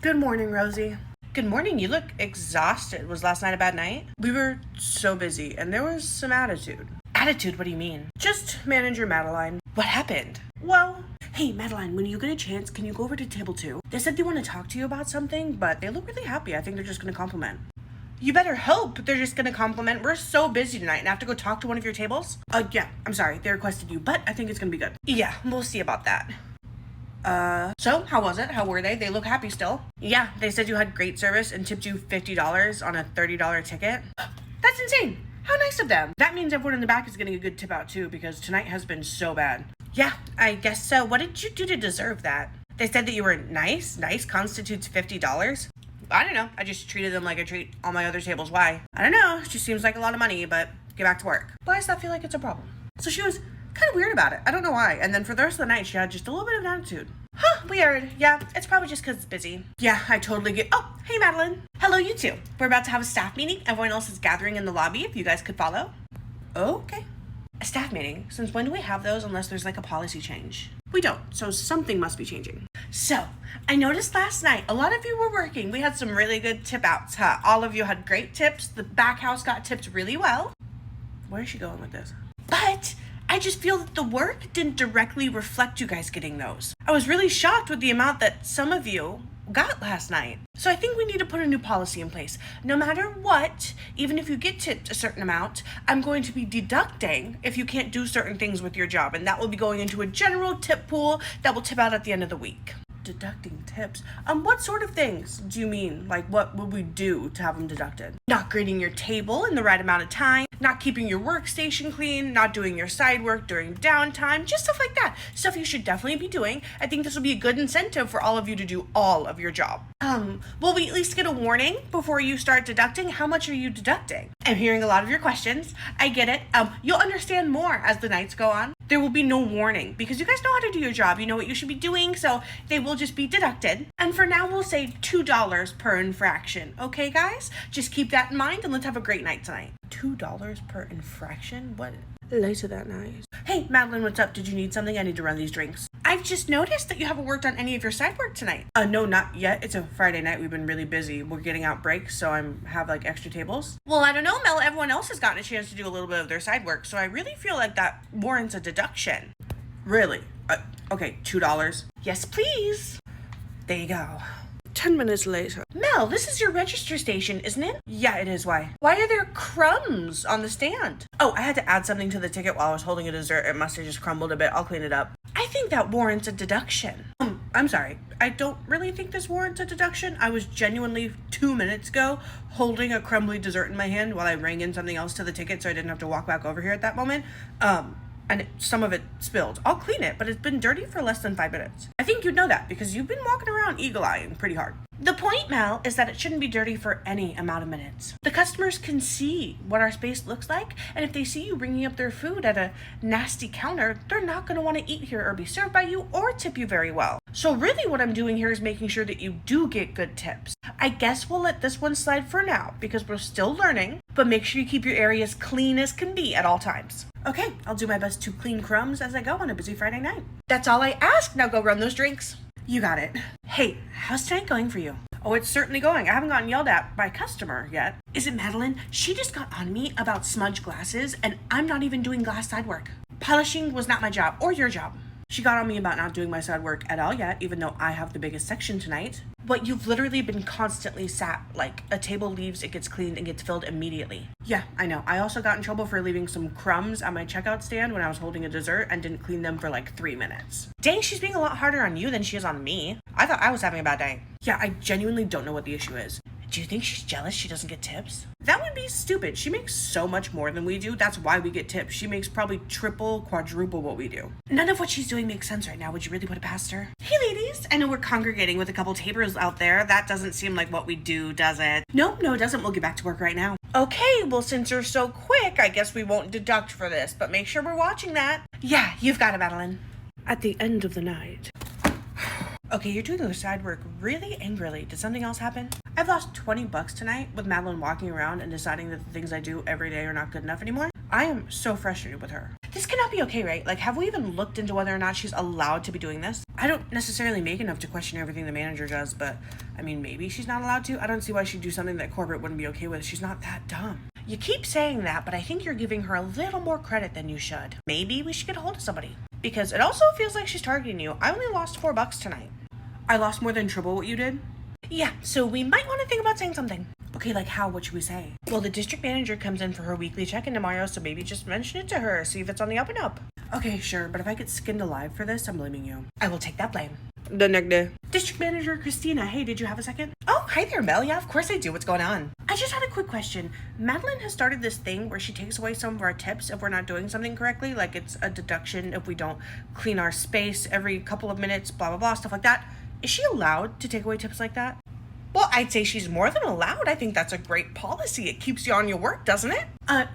Good morning, Rosie. Good morning. You look exhausted. Was last night a bad night? We were so busy, and there was some attitude. Attitude? What do you mean? Just manager Madeline. What happened? Well, hey, Madeline, when you get a chance, can you go over to table 2? They said they want to talk to you about something, but they look really happy. I think they're just going to compliment. You better hope they're just going to compliment. We're so busy tonight, and I have to go talk to one of your tables? Yeah, I'm sorry. They requested you, but I think it's going to be good. Yeah, we'll see about that. So how was it? How were they? They look happy still. Yeah, they said you had great service and tipped you $50 on a $30 ticket. That's insane. How nice of them. That means everyone in the back is getting a good tip out too, because tonight has been so bad. Yeah, I guess so. What did you do to deserve that? They said that you were nice. Nice constitutes $50. I don't know. I just treated them like I treat all my other tables. Why? I don't know. It just seems like a lot of money, but get back to work. Why does that feel like it's a problem? So she was kind of weird about it. I don't know why. And then for the rest of the night, she had just a little bit of an attitude. Huh, weird. Yeah, it's probably just because it's busy. Yeah, I totally get. Oh, hey, Madeline. Hello, you two. We're about to have a staff meeting. Everyone else is gathering in the lobby. If you guys could follow. Okay. A staff meeting? Since when do we have those unless there's like a policy change? We don't, so something must be changing. So, I noticed last night, a lot of you were working. We had some really good tip outs, huh? All of you had great tips. The back house got tipped really well. Where is she going with this? But I just feel that the work didn't directly reflect you guys getting those. I was really shocked with the amount that some of you got last night. So I think we need to put a new policy in place. No matter what, even if you get tipped a certain amount, I'm going to be deducting if you can't do certain things with your job, and that will be going into a general tip pool that will tip out at the end of the week. Deducting tips? What sort of things do you mean? Like, what would we do to have them deducted? Not greeting your table in the right amount of time, not keeping your workstation clean, not doing your side work during downtime, just stuff like that. Stuff you should definitely be doing. I think this will be a good incentive for all of you to do all of your job. Will we at least get a warning before you start deducting? How much are you deducting? I'm hearing a lot of your questions. I get it. You'll understand more as the nights go on. There will be no warning because you guys know how to do your job. You know what you should be doing, so they will just be deducted. And for now, we'll say $2 per infraction. Okay, guys? Just keep that in mind and let's have a great night tonight. $2 per infraction? What? Later that night. Hey, Madeline, what's up? Did you need something? I need to run these drinks. I've just noticed that you haven't worked on any of your side work tonight. No, not yet. It's a Friday night. We've been really busy. We're getting out breaks, so I have like extra tables. Well, I don't know, Mel. Everyone else has gotten a chance to do a little bit of their side work, so I really feel like that warrants a deduction. Really? Okay, $2. Yes, please. There you go. 10 minutes later. Mel, this is your register station, isn't it? Yeah, it is. Why? Why are there crumbs on the stand? Oh, I had to add something to the ticket while I was holding a dessert. It must have just crumbled a bit. I'll clean it up. I think that warrants a deduction. I'm sorry. I don't really think this warrants a deduction. I was genuinely 2 minutes ago holding a crumbly dessert in my hand while I rang in something else to the ticket so I didn't have to walk back over here at that moment. And some of it spilled. I'll clean it, but it's been dirty for less than 5 minutes. I think you'd know that because you've been walking around eagle-eyeing pretty hard. The point, Mel, is that it shouldn't be dirty for any amount of minutes. The customers can see what our space looks like, and if they see you bringing up their food at a nasty counter, they're not going to want to eat here or be served by you or tip you very well. So really what I'm doing here is making sure that you do get good tips. I guess we'll let this one slide for now because we're still learning, but make sure you keep your areas clean as can be at all times. Okay, I'll do my best to clean crumbs as I go on a busy Friday night. That's all I ask. Now go run those drinks. You got it. Hey, how's tonight going for you? Oh, it's certainly going. I haven't gotten yelled at by a customer yet. Is it Madeline? She just got on me about smudged glasses, and I'm not even doing glass side work. Polishing was not my job or your job. She got on me about not doing my side work at all yet, even though I have the biggest section tonight. But you've literally been constantly sat, like a table leaves, it gets cleaned and gets filled immediately. Yeah, I know. I also got in trouble for leaving some crumbs at my checkout stand when I was holding a dessert and didn't clean them for like 3 minutes. Dang, she's being a lot harder on you than she is on me. I thought I was having a bad day. Yeah, I genuinely don't know what the issue is. Do you think she's jealous she doesn't get tips? That would be stupid. She makes so much more than we do. That's why we get tips. She makes probably triple, quadruple what we do. None of what she's doing makes sense right now. Would you really put it past her? Hey ladies, I know we're congregating with a couple tables out there. That doesn't seem like what we do, does it? Nope, no it doesn't. We'll get back to work right now. Okay, well since you're so quick, I guess we won't deduct for this, but make sure we're watching that. Yeah, you've got it, Madeline. At the end of the night. Okay, you're doing the side work really angrily. Did something else happen? I've lost $20 tonight with Madeline walking around and deciding that the things I do every day are not good enough anymore. I am so frustrated with her. This can cannot be okay, right? Like, have we even looked into whether or not she's allowed to be doing this? I don't necessarily make enough to question everything the manager does, but I mean, maybe she's not allowed to. I don't see why she'd do something that corporate wouldn't be okay with. She's not that dumb. You keep saying that, but I think you're giving her a little more credit than you should. Maybe we should get a hold of somebody, because it also feels like she's targeting you. I only lost $4 tonight. I lost more than triple what you did? Yeah, so we might want to think about saying something. Okay, like how? What should we say? Well, the district manager comes in for her weekly check-in tomorrow, so maybe just mention it to her, see if it's on the up and up. Okay, sure, but if I get skinned alive for this, I'm blaming you. I will take that blame. The next day. District Manager Christina, hey, did you have a second? Oh, hi there, Mel. Yeah, of course I do. What's going on? I just had a quick question. Madeline has started this thing where she takes away some of our tips if we're not doing something correctly, like it's a deduction if we don't clean our space every couple of minutes, blah, blah, blah, stuff like that. Is she allowed to take away tips like that? Well, I'd say she's more than allowed. I think that's a great policy. It keeps you on your work, doesn't it?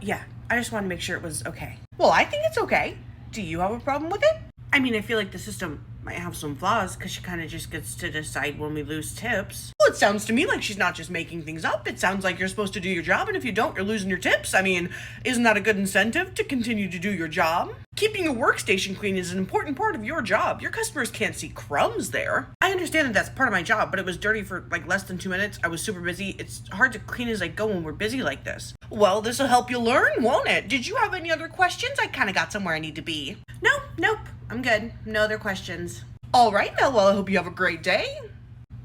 Yeah. I just wanted to make ssure it was okay. Well, I think it's okay. Do you have a problem with it? I mean, I feel like the system might have some flaws because she kind of just gets to decide when we lose tips. Well, it sounds to me like she's not just making things up. It sounds like you're supposed to do your job, and if you don't, you're losing your tips. I mean, isn't that a good incentive to continue to do your job? Keeping your workstation clean is an important part of your job. Your customers can't see crumbs there. I understand that that's part of my job, but it was dirty for like less than 2 minutes. I was super busy. It's hard to clean as I go when we're busy like this. Well, this will help you learn, won't it? Did you have any other questions? I kind of got somewhere I need to be. Nope. I'm good. No other questions. All right, Mel. Well, I hope you have a great day.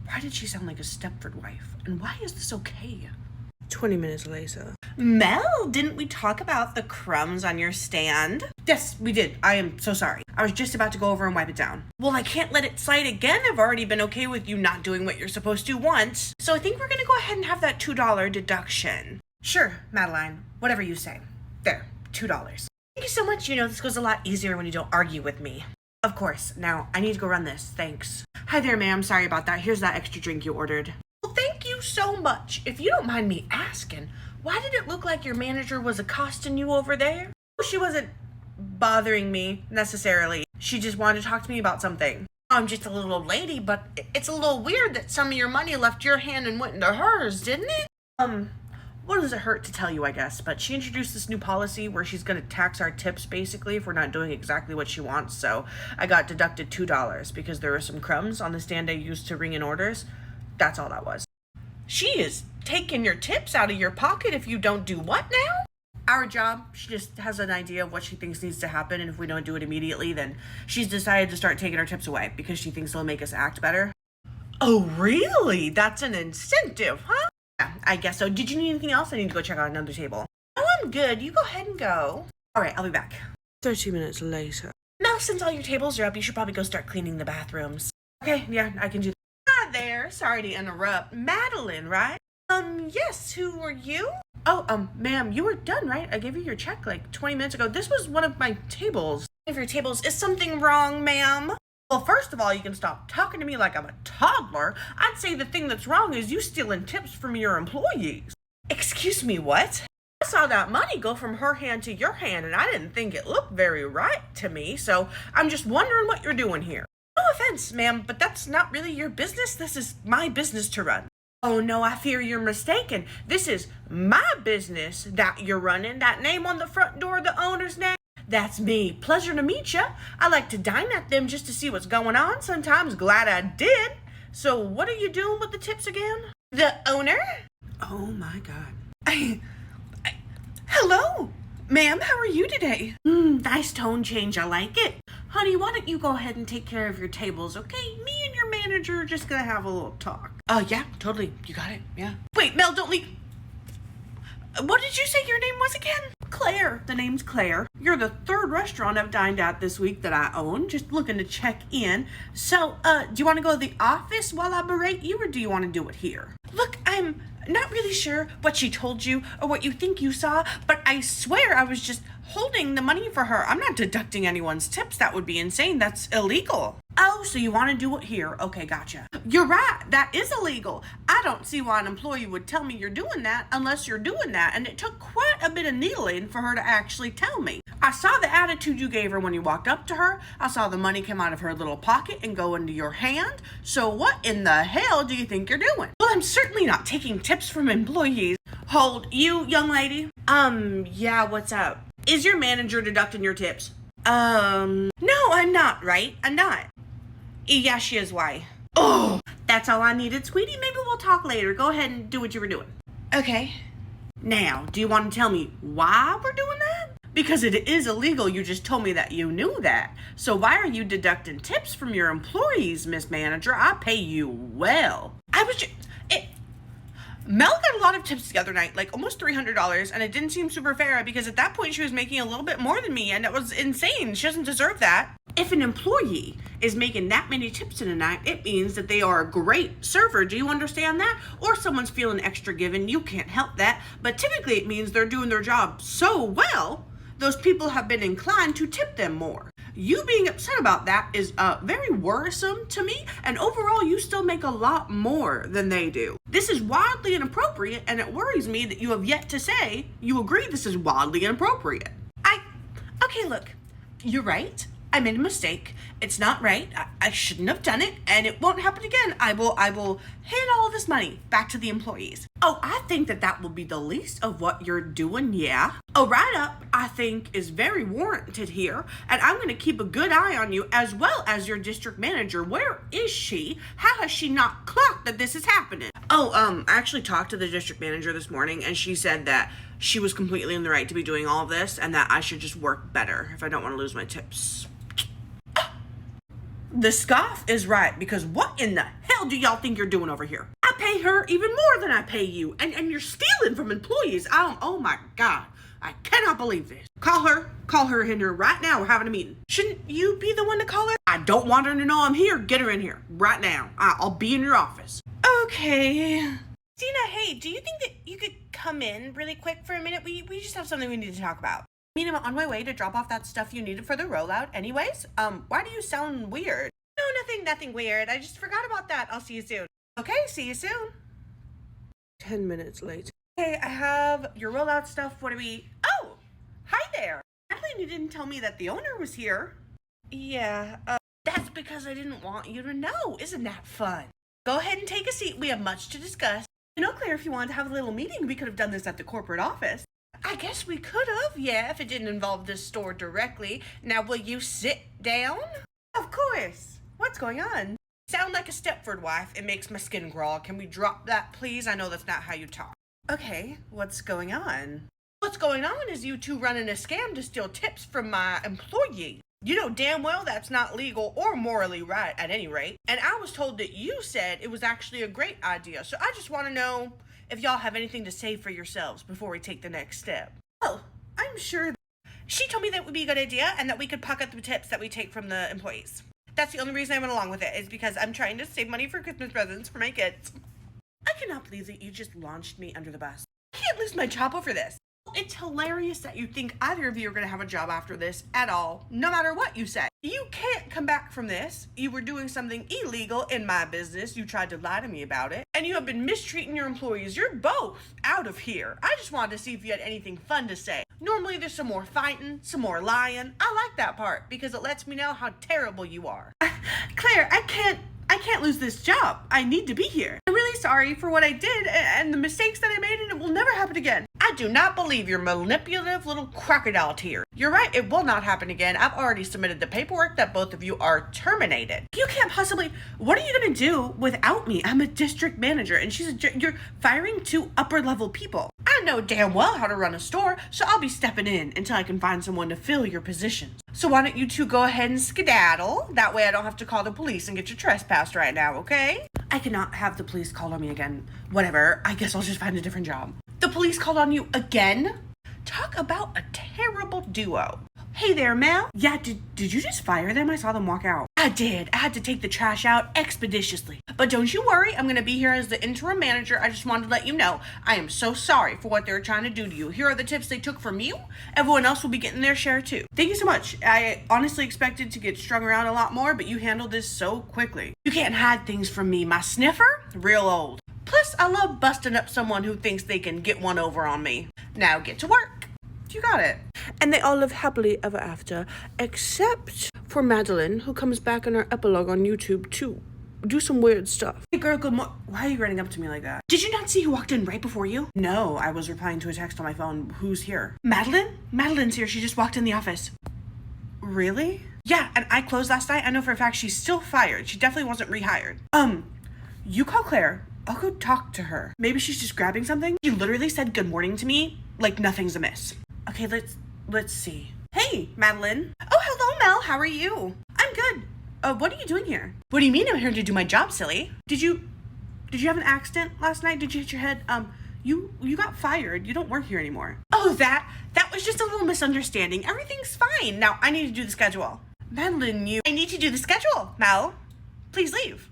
Why did she sound like a Stepford wife? And why is this okay? 20 minutes later. Mel, didn't we talk about the crumbs on your stand? Yes, we did. I am so sorry. I was just about to go over and wipe it down. Well, I can't let it slide again. I've already been okay with you not doing what you're supposed to once. So I think we're going to go ahead and have that $2 deduction. Sure, Madeline. Whatever you say. There, $2. Thank you so much. You know, this goes a lot easier when you don't argue with me. Of course. Now, I need to go run this. Thanks. Hi there, ma'am. Sorry about that. Here's that extra drink you ordered. Well, thank you so much. If you don't mind me asking, why did it look like your manager was accosting you over there? She wasn't bothering me, necessarily. She just wanted to talk to me about something. I'm just a little old lady, but it's a little weird that some of your money left your hand and went into hers, didn't it? What does it hurt to tell you, I guess? But she introduced this new policy where she's going to tax our tips, basically, if we're not doing exactly what she wants. So I got deducted $2 because there were some crumbs on the stand I used to ring in orders. That's all that was. She is taking your tips out of your pocket if you don't do what now? Our job. She just has an idea of what she thinks needs to happen, and if we don't do it immediately, then she's decided to start taking our tips away because she thinks it'll make us act better. Oh, really? That's an incentive, huh? Yeah, I guess so. Did you need anything else? I need to go check out another table. No, I'm good. You go ahead and go. All right, I'll be back. 30 minutes later. Now, since all your tables are up, you should probably go start cleaning the bathrooms. Okay, yeah, I can do that. Hi there. Sorry to interrupt. Madeline, right? Yes. Who are you? Oh, ma'am, you were done, right? I gave you your check like 20 minutes ago. This was one of my tables. One of your tables. Is something wrong, ma'am? Well, first of all, you can stop talking to me like I'm a toddler. I'd say the thing that's wrong is you stealing tips from your employees. Excuse me, what? I saw that money go from her hand to your hand, and I didn't think it looked very right to me, so I'm just wondering what you're doing here. No offense, ma'am, but that's not really your business. This is my business to run. Oh, no, I fear you're mistaken. This is my business that you're running. That name on the front door, the owner's name? That's me. Pleasure to meet you. I like to dine at them just to see what's going on. Sometimes glad I did. So what are you doing with the tips again? The owner? Oh my God. Hello. Ma'am, how are you today? Nice tone change. I like it. Honey, why don't you go ahead and take care of your tables, okay? Me and your manager are just gonna have a little talk. Yeah, totally. You got it. Yeah. Wait, Mel, don't leave. What did you say your name was again? Claire. The name's Claire. You're the third restaurant I've dined at this week that I own. Just looking to check in. So, do you want to go to the office while I berate you, or do you want to do it here? Look, I'm not really sure what she told you or what you think you saw, but I swear I was just holding the money for her. I'm not deducting anyone's tips. That would be insane. That's illegal. Oh, so you want to do it here? Okay, gotcha. You're right. That is illegal. I don't see why an employee would tell me you're doing that unless you're doing that. And it took quite a bit of needling for her to actually tell me. I saw the attitude you gave her when you walked up to her. I saw the money come out of her little pocket and go into your hand. So what in the hell do you think you're doing? Well, I'm certainly not taking tips from employees. Hold, you young lady. Yeah, what's up? Is your manager deducting your tips? No, I'm not, right? I'm not. Yeah, she is. Why? Oh, that's all I needed, sweetie. Maybe we'll talk later. Go ahead and do what you were doing. Okay. Now, do you want to tell me why we're doing that? Because it is illegal. You just told me that you knew that. So why are you deducting tips from your employees, Miss Manager? I pay you well. Mell got a lot of tips the other night, like almost $300, and it didn't seem super fair because at that point she was making a little bit more than me, and it was insane. She doesn't deserve that. If an employee is making that many tips in a night, it means that they are a great server. Do you understand that? Or someone's feeling extra given. You can't help that. But typically it means they're doing their job so well, those people have been inclined to tip them more. You being upset about that is very worrisome to me, and overall you still make a lot more than they do. This is wildly inappropriate, and it worries me that you have yet to say you agree this is wildly inappropriate. Okay, look, you're right. I made a mistake. It's not right. I shouldn't have done it, and it won't happen again. I will hand all this money back to the employees. Oh, I think that will be the least of what you're doing, yeah. A write-up, I think, is very warranted here, and I'm going to keep a good eye on you as well as your district manager. Where is she? How has she not clocked that this is happening? Oh, I actually talked to the district manager this morning, and she said that she was completely in the right to be doing all of this, and that I should just work better if I don't want to lose my tips. The scoff is right, because what in the hell do y'all think you're doing over here? I pay her even more than I pay you, and you're stealing from employees. Oh my God, I cannot believe this. Call her in here right now. We're having a meeting. Shouldn't you be the one to call her? I don't want her to know I'm here. Get her in here right now. I'll be in your office. Okay. Dina, hey, do you think that you could come in really quick for a minute? We just have something we need to talk about. I mean, I'm on my way to drop off that stuff you needed for the rollout anyways. Why do you sound weird? No, nothing weird. I just forgot about that. I'll see you soon. Okay, see you soon. 10 minutes late. Hey, I have your rollout stuff. Oh, hi there. Madeline, you didn't tell me that the owner was here. Yeah, that's because I didn't want you to know. Isn't that fun? Go ahead and take a seat. We have much to discuss. You know, Claire, if you wanted to have a little meeting, we could have done this at the corporate office. I guess we could have, yeah, if it didn't involve this store directly. Now, will you sit down? Of course. What's going on? Sound like a Stepford wife. It makes my skin crawl. Can we drop that, please? I know that's not how you talk. Okay, what's going on? What's going on is you two running a scam to steal tips from my employee. You know damn well that's not legal or morally right at any rate. And I was told that you said it was actually a great idea. So I just want to know if y'all have anything to say for yourselves before we take the next step. Well, I'm sure she told me that would be a good idea and that we could pocket the tips that we take from the employees. That's the only reason I went along with it, is because I'm trying to save money for Christmas presents for my kids. I cannot believe that you just launched me under the bus. I can't lose my job over this. It's hilarious that you think either of you are going to have a job after this at all, no matter what you say. You can't come back from this. You were doing something illegal in my business. You tried to lie to me about it. And you have been mistreating your employees. You're both out of here. I just wanted to see if you had anything fun to say. Normally there's some more fighting, some more lying. I like that part because it lets me know how terrible you are. Claire, I can't lose this job. I need to be here. I'm really sorry for what I did and the mistakes that I made, and it will never happen again. I do not believe your manipulative little crocodile tear. You're right, it will not happen again. I've already submitted the paperwork that both of you are terminated. You can't possibly. What are you gonna do without me? I'm a district manager, and you're firing two upper level people. I know damn well how to run a store, so I'll be stepping in until I can find someone to fill your positions. So why don't you two go ahead and skedaddle? That way I don't have to call the police and get you trespassed right now, okay? I cannot have the police call on me again. Whatever, I guess I'll just find a different job. The police called on you again? Talk about a terrible duo. Hey there, Mel. Yeah, did you just fire them? I saw them walk out. I did. I had to take the trash out expeditiously. But don't you worry, I'm going to be here as the interim manager. I just wanted to let you know I am so sorry for what they were trying to do to you. Here are the tips they took from you. Everyone else will be getting their share too. Thank you so much. I honestly expected to get strung around a lot more, but you handled this so quickly. You can't hide things from me. My sniffer? Real old. Plus, I love busting up someone who thinks they can get one over on me. Now get to work. You got it. And they all live happily ever after, except for Madeline, who comes back in her epilogue on YouTube to do some weird stuff. Hey girl, good morning. Why are you running up to me like that? Did you not see who walked in right before you? No, I was replying to a text on my phone. Who's here? Madeline? Madeline's here. She just walked in the office. Really? Yeah, and I closed last night. I know for a fact she's still fired. She definitely wasn't rehired. You call Claire. I'll go talk to her. Maybe she's just grabbing something. She literally said good morning to me like nothing's amiss. Okay, let's see. Hey, Madeline. Oh, hello, Mel. How are you? I'm good. What are you doing here? What do you mean I'm here to do my job, silly? Did you have an accident last night? Did you hit your head? You got fired. You don't work here anymore. Oh, that was just a little misunderstanding. Everything's fine. Now I need to do the schedule. Madeline, I need to do the schedule, Mel. Please leave.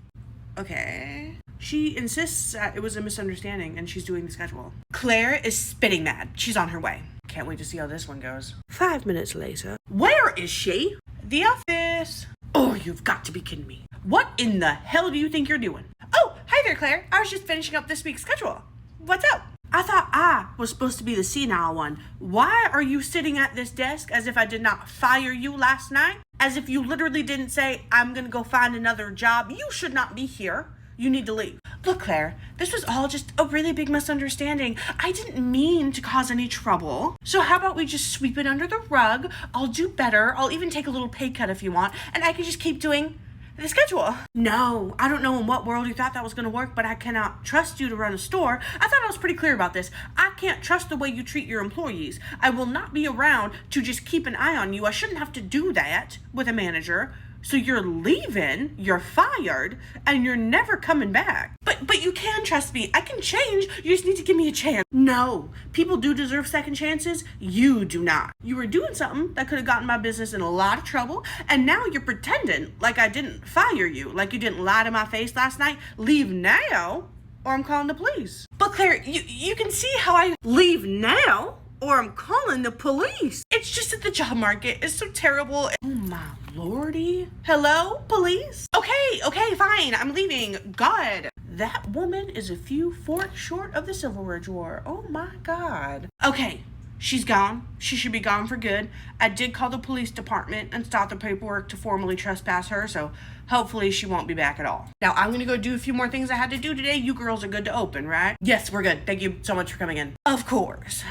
Okay. She insists that it was a misunderstanding and she's doing the schedule. Claire is spitting mad. She's on her way. Can't wait to see how this one goes. 5 minutes later. Where is she? The office. Oh, you've got to be kidding me. What in the hell do you think you're doing? Oh, hi there, Claire. I was just finishing up this week's schedule. What's up? I thought I was supposed to be the senile one. Why are you sitting at this desk as if I did not fire you last night? As if you literally didn't say, I'm gonna go find another job. You should not be here. You need to leave. Look, Claire, this was all just a really big misunderstanding. I didn't mean to cause any trouble. So how about we just sweep it under the rug? I'll do better. I'll even take a little pay cut if you want, and I can just keep doing the schedule. No, I don't know in what world you thought that was going to work, but I cannot trust you to run a store. I thought I was pretty clear about this. I can't trust the way you treat your employees. I will not be around to just keep an eye on you. I shouldn't have to do that with a manager. So you're leaving, you're fired, and you're never coming back. But you can trust me. I can change. You just need to give me a chance. No, people do deserve second chances. You do not. You were doing something that could have gotten my business in a lot of trouble, and now you're pretending like I didn't fire you, like you didn't lie to my face last night. Leave now, or I'm calling the police. But Claire, you can see how I leave now, or I'm calling the police. It's just that the job market is so terrible. Oh my lordy. Hello, police? Okay, fine. I'm leaving. God, that woman is a few forks short of the silverware drawer. Oh my God. Okay, she's gone. She should be gone for good. I did call the police department and start the paperwork to formally trespass her, so hopefully she won't be back at all. Now I'm gonna go do a few more things I had to do today. You girls are good to open, right? Yes, we're good. Thank you so much for coming in. Of course.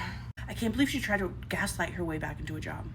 I can't believe she tried to gaslight her way back into a job.